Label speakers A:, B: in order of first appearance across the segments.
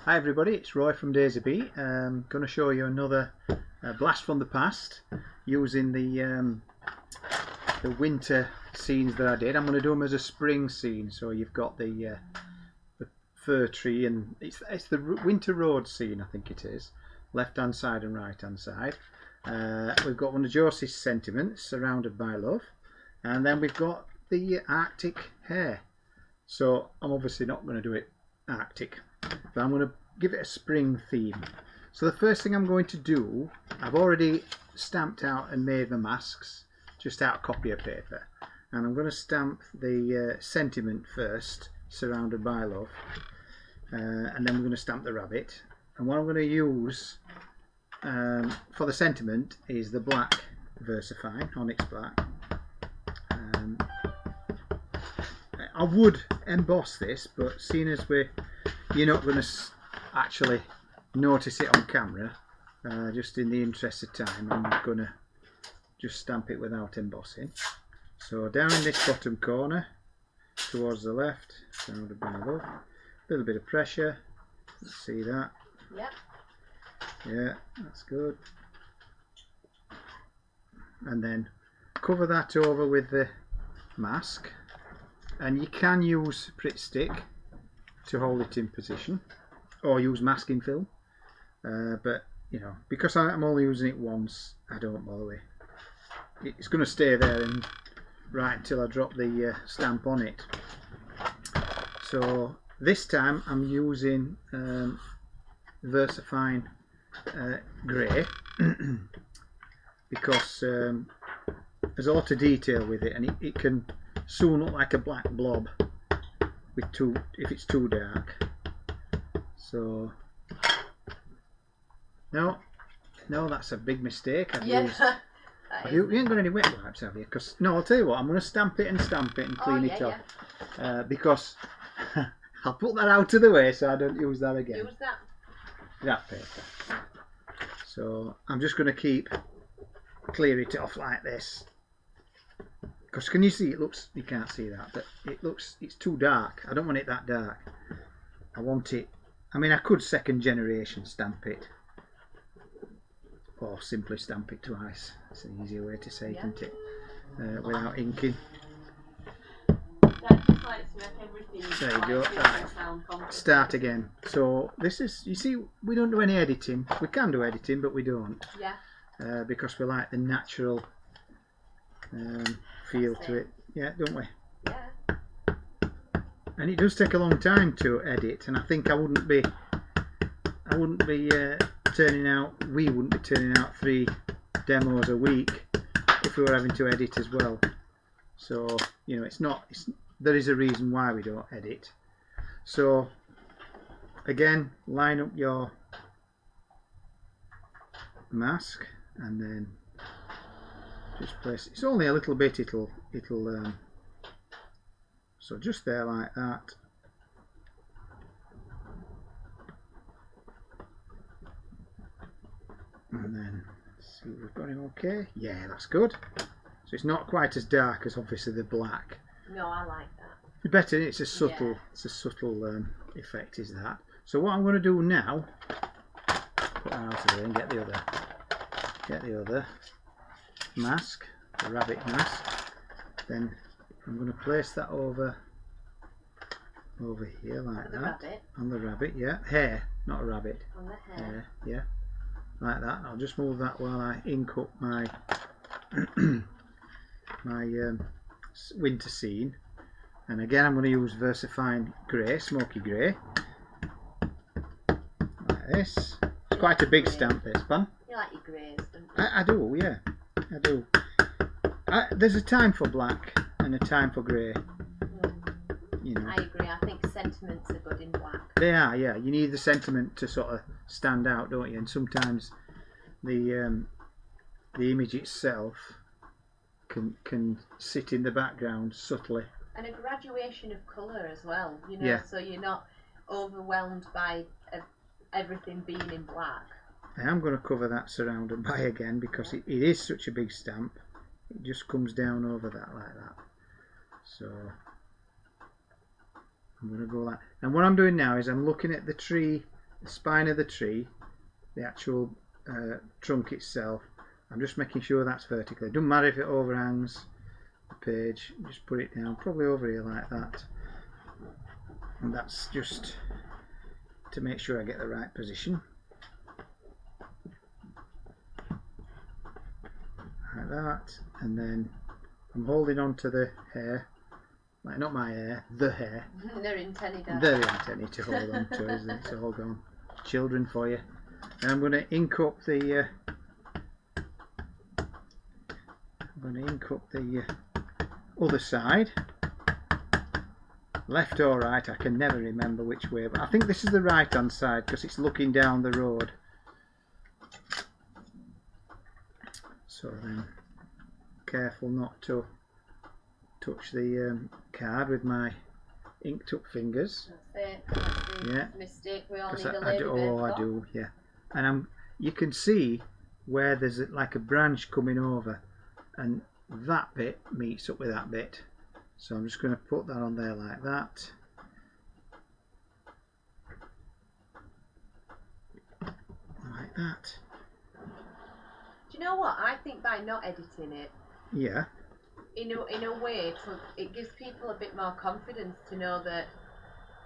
A: Hi everybody, it's Roy from Daisy Bee. I'm going to show you another blast from the past using the winter scenes that I did. I'm going to do them as a spring scene. So you've got the fir tree, and it's the winter road scene, I think it is. Left hand side and right hand side. We've got one of Josie's sentiments, Surrounded by Love, and then we've got the Arctic hare. So I'm obviously not going to do it Arctic, but I'm going to give it a spring theme. So the first thing I'm going to do, I've already stamped out and made my masks just out of copier paper, and I'm going to stamp the sentiment first, Surrounded by Love, and then we're going to stamp the rabbit. And what I'm going to use for the sentiment is the black VersaFine, Onyx Black. I would emboss this, but seeing as you're not going to actually notice it on camera, just in the interest of time, I'm going to just stamp it without embossing. So down in this bottom corner, towards the left, Surrounded by Love, a little bit of pressure. Let's see that.
B: Yep.
A: Yeah, that's good. And then cover that over with the mask. And you can use Pritt Stick to hold it in position, or use masking film, but you know, because I'm only using it once, I don't bother with it. It's going to stay there and right until I drop the stamp on it. So this time I'm using VersaFine grey because there's a lot of detail with it, and it can soon look like a black blob if it's too dark. So no, that's a big mistake. You ain't got any wet wipes, have you? Because no, I'll tell you what, I'm going to stamp it and clean it off, because I'll put that out of the way so I don't use that again.
B: Use
A: that paper. So I'm just going to clear it off like this. Because can you see, it looks, you can't see that, but it's too dark. I don't want it that dark. I want it, I mean, I could second generation stamp it, or simply stamp it twice. It's an easier way to say it, isn't it? Without inking. There you go. Right. Start again. So this is, you see, we don't do any editing. We can do editing, but we don't.
B: Yeah.
A: Because we like the natural feel to it. Yeah, don't we?
B: Yeah.
A: And it does take a long time to edit, and I think we wouldn't be turning out 3 demos a week if we were having to edit as well. So you know, there is a reason why we don't edit. So again, line up your mask and then just place, it's only a little bit, it'll so just there like that. And then see if we've got him okay. Yeah, that's good. So it's not quite as dark as obviously the black.
B: No, I like that.
A: It's better, it's a subtle effect is that. So what I'm going to do now, put that out of there and get the other mask, the rabbit mask. Then I'm going to place that over here like that.
B: Rabbit.
A: On the rabbit, yeah. Hare, not a rabbit.
B: On the hare.
A: Yeah. Like that. I'll just move that while I ink up my winter scene. And again, I'm going to use VersaFine grey, smoky grey, like this. It's quite a big stamp, this one.
B: You like your greys, don't you?
A: I do, yeah, I do. There's a time for black and a time for grey. You know.
B: I agree. I think sentiments are good in black.
A: They are, yeah. You need the sentiment to sort of stand out, don't you? And sometimes the image itself can sit in the background subtly. And
B: a graduation of colour as well, you know,
A: yeah.
B: So you're not overwhelmed by everything being in black.
A: I am going to cover that Surrounded by again because it is such a big stamp. It just comes down over that like that. So I'm going to go like, and what I'm doing now is I'm looking at the tree the spine of the tree, the actual trunk itself. I'm just making sure that's vertical. It doesn't matter if it overhangs the page, just put it down, probably over here like that. And that's just to make sure I get the right position. Like that, and then I'm holding on to the hair, like not my hair, the hair.
B: They're intended.
A: They're intended to hold on to, isn't it? So hold on, children for you. And I'm going to ink up the. Other side. Left or right, I can never remember which way, but I think this is the right hand side because it's looking down the road. So then, careful not to touch the card with my inked up fingers.
B: That's it. That's the
A: Yeah.
B: mistake we all
A: 'Cause
B: need a
A: I
B: lady
A: do,
B: bird
A: I
B: for.
A: do, yeah. And you can see where there's like a branch coming over, and that bit meets up with that bit. So I'm just going to put that on there like that. Like that.
B: Do you know what? I think by not editing it,
A: Yeah.
B: in a way, it gives people a bit more confidence to know that,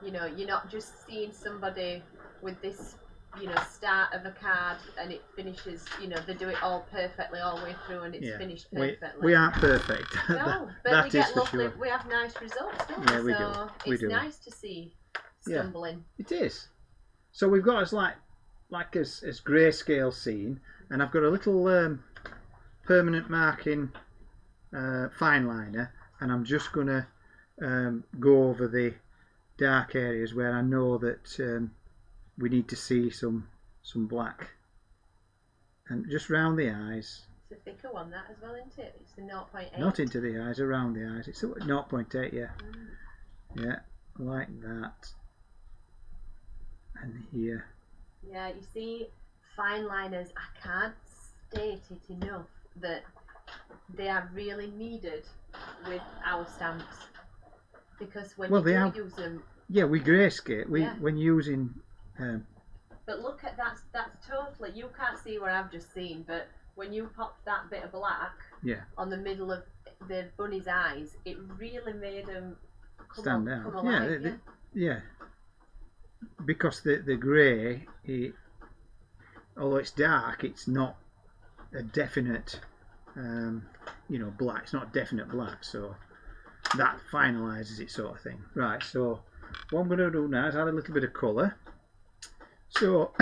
B: you know, you're not just seeing somebody with this, you know, start of a card and it finishes, you know, they do it all perfectly all the way through and it's
A: Yeah.
B: finished perfectly.
A: We aren't perfect.
B: No, but
A: that
B: we
A: is
B: get
A: for
B: lovely,
A: sure.
B: we have nice results, don't
A: Yeah,
B: we?
A: we
B: So
A: do. We
B: it's
A: do.
B: nice to see
A: Yeah.
B: stumbling.
A: It is. So we've got us like as grayscale scene, and I've got a little permanent marking fine liner, and I'm just going to go over the dark areas where I know that we need to see some black, and just round the eyes.
B: It's a thicker one, that as well, isn't it? It's the 0.8.
A: Not into the eyes, around the eyes. It's 0.8, yeah. Yeah, like that. And here.
B: Yeah, you see, fine liners, I can't state it enough that they are really needed with our stamps, because when
A: Well,
B: you do use them,
A: yeah, we grayscale.
B: Yeah.
A: When using.
B: but look at that's totally, you can't see what I've just seen, but when you popped that bit of black
A: Yeah.
B: on the middle of the bunny's eyes, it really made them
A: Stand out.
B: come alive.
A: Yeah, yeah. Because the grey, although it's dark, it's not a definite, you know, black. It's not definite black, so that finalises it, sort of thing. Right. So what I'm going to do now is add a little bit of colour. So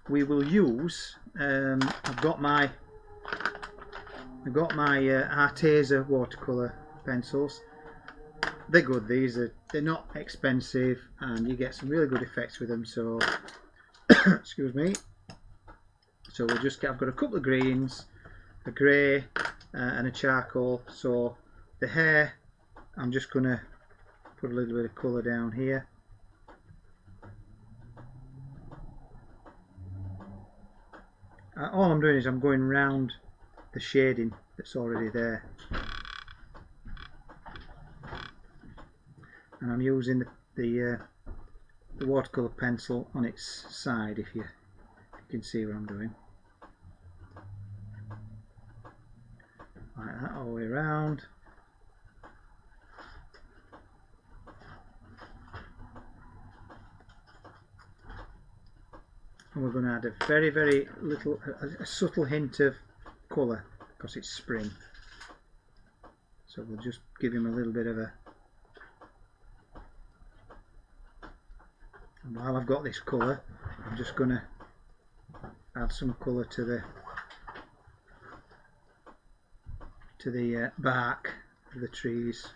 A: we will use. I've got my Arteza watercolour pencils. They're good. They're not expensive, and you get some really good effects with them. So, excuse me. So I've got a couple of greens, a grey, and a charcoal. So the hair, I'm just gonna put a little bit of colour down here. All I'm doing is I'm going round the shading that's already there. And I'm using the watercolour pencil on its side, if you can see what I'm doing. Like that all the way around. And we're going to add a very, very little, a subtle hint of colour, because it's spring. So we'll just give him a little bit of a. And while I've got this colour, I'm just going to add some colour to the bark of the trees.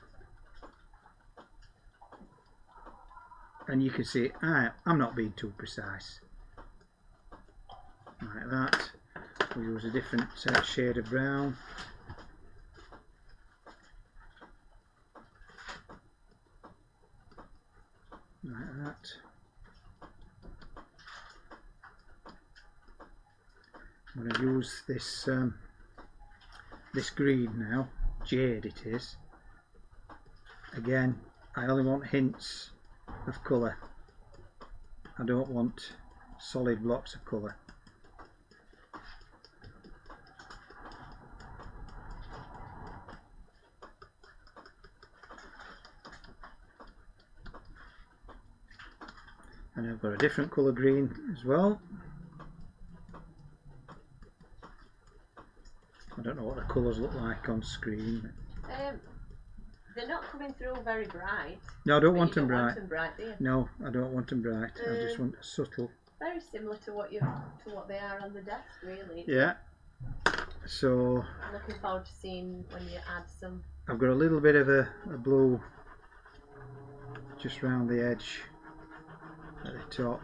A: And you can see I'm not being too precise. Like that. We'll use a different shade of brown. Like that. I'm going to use this this green now, jade it is. Again, I only want hints of colour. I don't want solid blocks of colour. And I've got a different colour green as well. I don't know what the colours look like on screen.
B: They're not coming through very bright.
A: No, I don't
B: But
A: want
B: you
A: them
B: don't
A: bright.
B: want them bright, do you?
A: No, I don't want them bright. I just want a subtle.
B: Very similar to what they are on the desk, really.
A: Yeah. So
B: I'm looking forward to seeing when you add some.
A: I've got a little bit of a blue just round the edge at the top.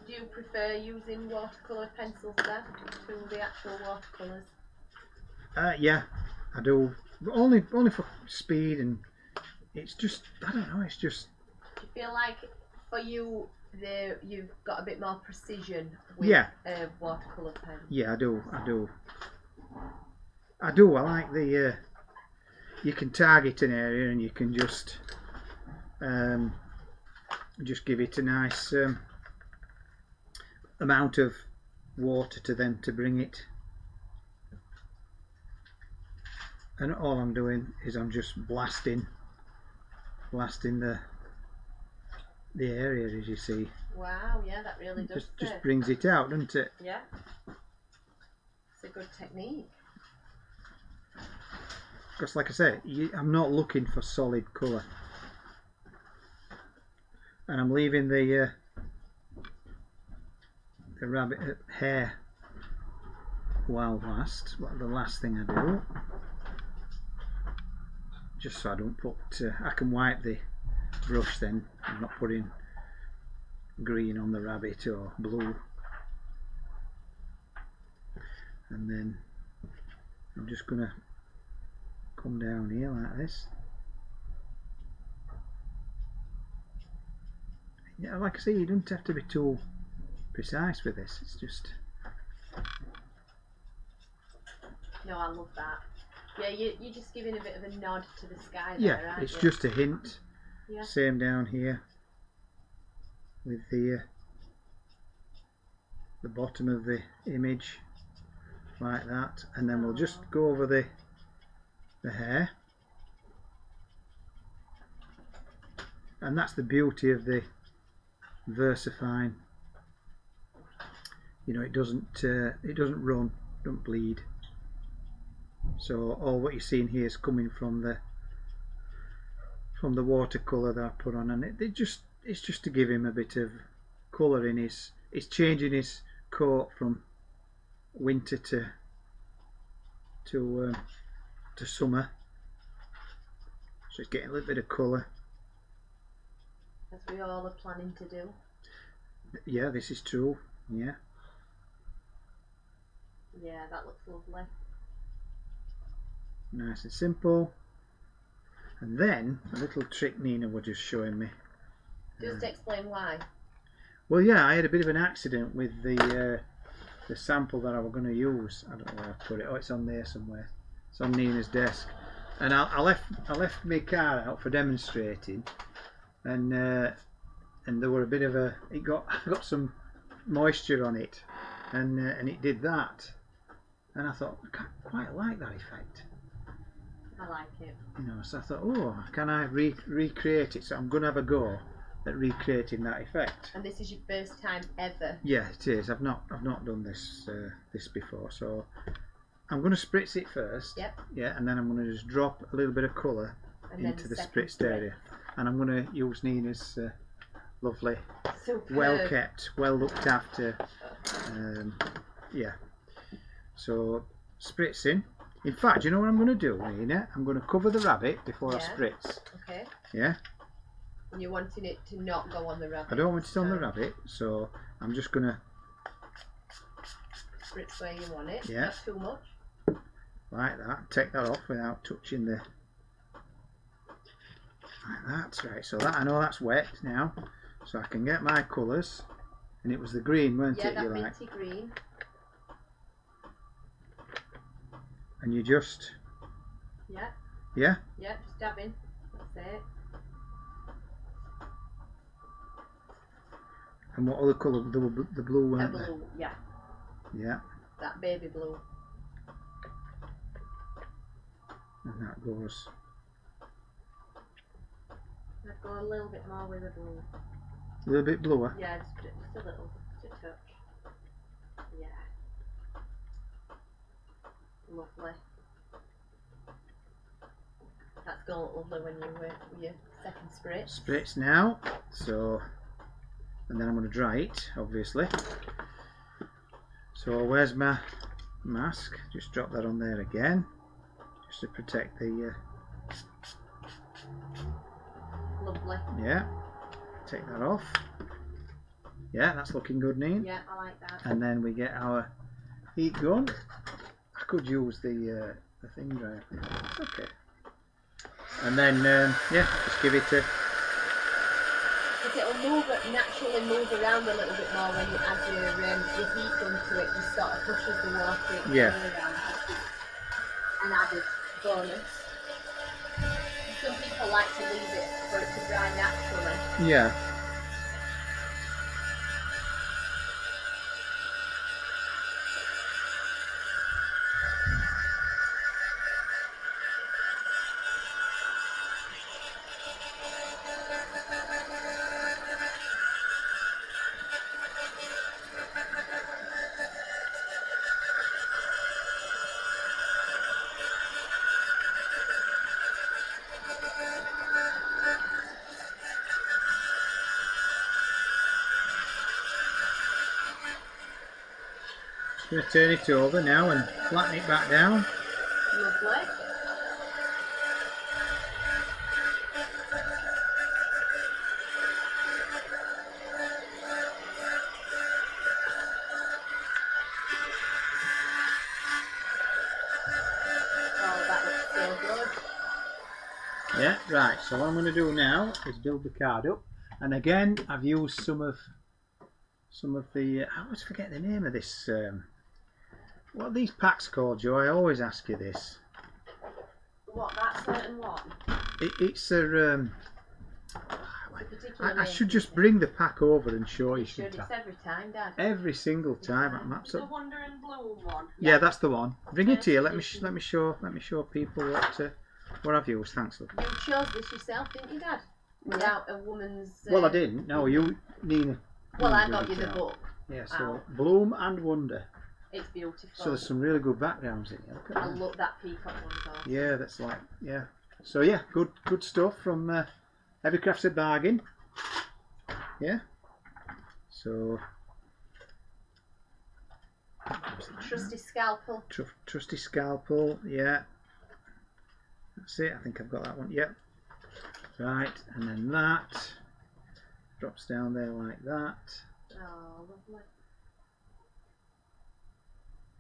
B: Do you prefer using watercolour pencils there to the actual watercolours?
A: Yeah, I do. Only for speed, and it's just, I don't know, it's just.
B: Do you feel like for you you've got a bit more precision with a watercolour pen?
A: Yeah, I do. I like the you can target an area and you can just give it a nice amount of water to bring it. And all I'm doing is I'm just blasting the area, as you see.
B: Wow, yeah, that really does.
A: Just brings it out, doesn't it?
B: Yeah. It's a good technique.
A: Because, like I say, I'm not looking for solid colour, and I'm leaving the rabbit hair while last. The last thing I do, just so I don't put. I can wipe the brush then. I'm not putting green on the rabbit or blue. And then I'm just gonna come down here like this. Yeah, like I say, you don't have to be too precise with this. It's just.
B: No, I love that. Yeah, you're just giving a bit of a nod to the sky there,
A: Yeah,
B: aren't
A: it's
B: you?
A: just a hint.
B: Yeah.
A: Same down here with the bottom of the image, like that, and then we'll just go over the hair. And that's the beauty of the VersaFine. You know, it doesn't run, don't bleed. So all what you're seeing here is coming from the watercolour that I put on, and it's just to give him a bit of colour in his. It's changing his coat from winter to summer. So it's getting a little bit of colour.
B: As we all are planning to do.
A: Yeah, this is true. Yeah.
B: Yeah, that looks lovely.
A: Nice and simple. And then a little trick Nina was just showing me.
B: Just explain why.
A: Well, yeah, I had a bit of an accident with the sample that I was going to use. I don't know where I put it. Oh, it's on there somewhere. It's on Nina's desk. And I left my car out for demonstrating, and there were a bit of a. I got some moisture on it, and it did that. And I thought, I quite like that effect.
B: I like it.
A: You know, so I thought, oh, can I recreate it? So I'm going to have a go at recreating that effect.
B: And this is your first time ever?
A: Yeah, it is. I've not done this before, so I'm going to spritz it first.
B: Yep.
A: Yeah, and then I'm going to just drop a little bit of colour into the spritzed area, and I'm going to use Nina's lovely, well kept, well looked after. Yeah. So spritzing. In fact, you know what I'm going to do, Nina? I'm going to cover the rabbit before I spritz.
B: Okay.
A: Yeah.
B: And you're wanting it to not go on the rabbit?
A: I don't want it on the rabbit, so I'm just going to
B: spritz where you want it.
A: Yeah.
B: Not too much.
A: Like that. Take that off without touching the. Like that. Right. So that I know that's wet now, so I can get my colours. And it was the green, weren't it?
B: Yeah, that
A: You like?
B: minty green.
A: And you just.
B: Yeah.
A: Yeah.
B: Yeah, just dab in. That's it.
A: And what other colour? The blue
B: A
A: weren't there?
B: blue, yeah,
A: Yeah.
B: that baby blue.
A: And that goes.
B: I'd go a little bit more with the blue.
A: A little bit bluer.
B: Yeah, just a little, just a touch. Yeah. Lovely. That's going to look lovely when you with your second spritz.
A: Spritz now. So, and then I'm going to dry it, obviously. So where's my mask? Just drop that on there again, just to protect the.
B: Lovely.
A: Yeah. Take that off. Yeah, that's looking good, Neen.
B: Yeah, I like that.
A: And then we get our heat gun. I could use the thing dryer. Okay. And then yeah, just give it a.
B: Because it'll naturally move around a little bit more when you add your heat gun to it. Just sort of pushes the water
A: Yeah.
B: around. An added bonus. Some people like to leave it for it to dry naturally.
A: Yeah. Just going to turn it over now and flatten it back down.
B: Lovely. Oh, that looks so good.
A: Yeah, right. So what I'm going to do now is build the card up, and again I've used some of the. I always forget the name of this. What are these packs called, Joe? I always ask you this.
B: What, that certain one?
A: It's a.
B: It's a particular
A: I
B: name,
A: should
B: isn't
A: just
B: it?
A: bring the pack over and show you.
B: You should,
A: Shouldn't
B: it's
A: I?
B: every time, Dad.
A: Every single time. I'm
C: The
A: absolutely.
C: Wonder and Bloom one.
A: Yeah, that's the one. Bring it
B: First
A: here.
B: edition.
A: Let me show people what I've used. Thanks, love.
B: You chose this yourself, didn't you, Dad? Without a woman's.
A: Well, I didn't. No, you, Nina.
B: Well, I
A: Nina
B: got
A: did
B: you
A: it
B: the
A: out.
B: book.
A: Yeah. So
B: Out.
A: Bloom and Wonder.
B: It's beautiful.
A: So there's some really good backgrounds in here. Look at
B: I
A: that.
B: love that peacock one. Though.
A: Yeah, that's like So yeah, good stuff from Every Craft's a Bargain. Yeah. So
B: Trusty scalpel.
A: trusty scalpel. Yeah. That's it. I think I've got that one. Yep. Right, and then that drops down there like that,
B: Oh, lovely.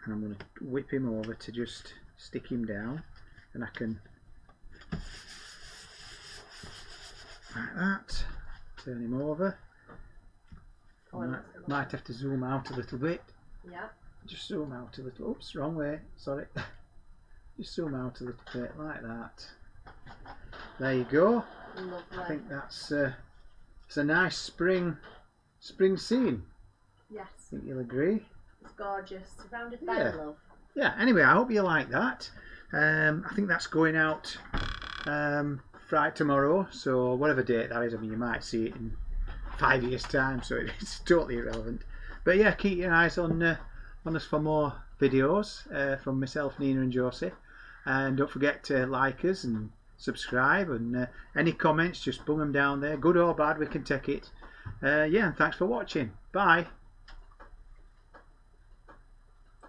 A: and I'm going to whip him over to just stick him down, and I can like that. Turn him over.
B: Oh, I like that.
A: Might have to zoom out a little bit.
B: Yeah.
A: Just zoom out a little. Oops, wrong way. Sorry. Just zoom out a little bit like that. There you go.
B: Lovely.
A: I think that's it's a nice spring scene.
B: Yes.
A: I think you'll agree.
B: It's gorgeous. Surrounded by
A: Yeah.
B: love.
A: Yeah. Anyway, I hope you like that. I think that's going out Friday tomorrow. So whatever date that is, I mean, you might see it in 5 years' time. So it's totally irrelevant. But yeah, keep your eyes on us for more videos from myself, Nina, and Josie. And don't forget to like us and subscribe, and any comments, just bung them down there, good or bad, we can take it. Yeah, and thanks for watching. Bye.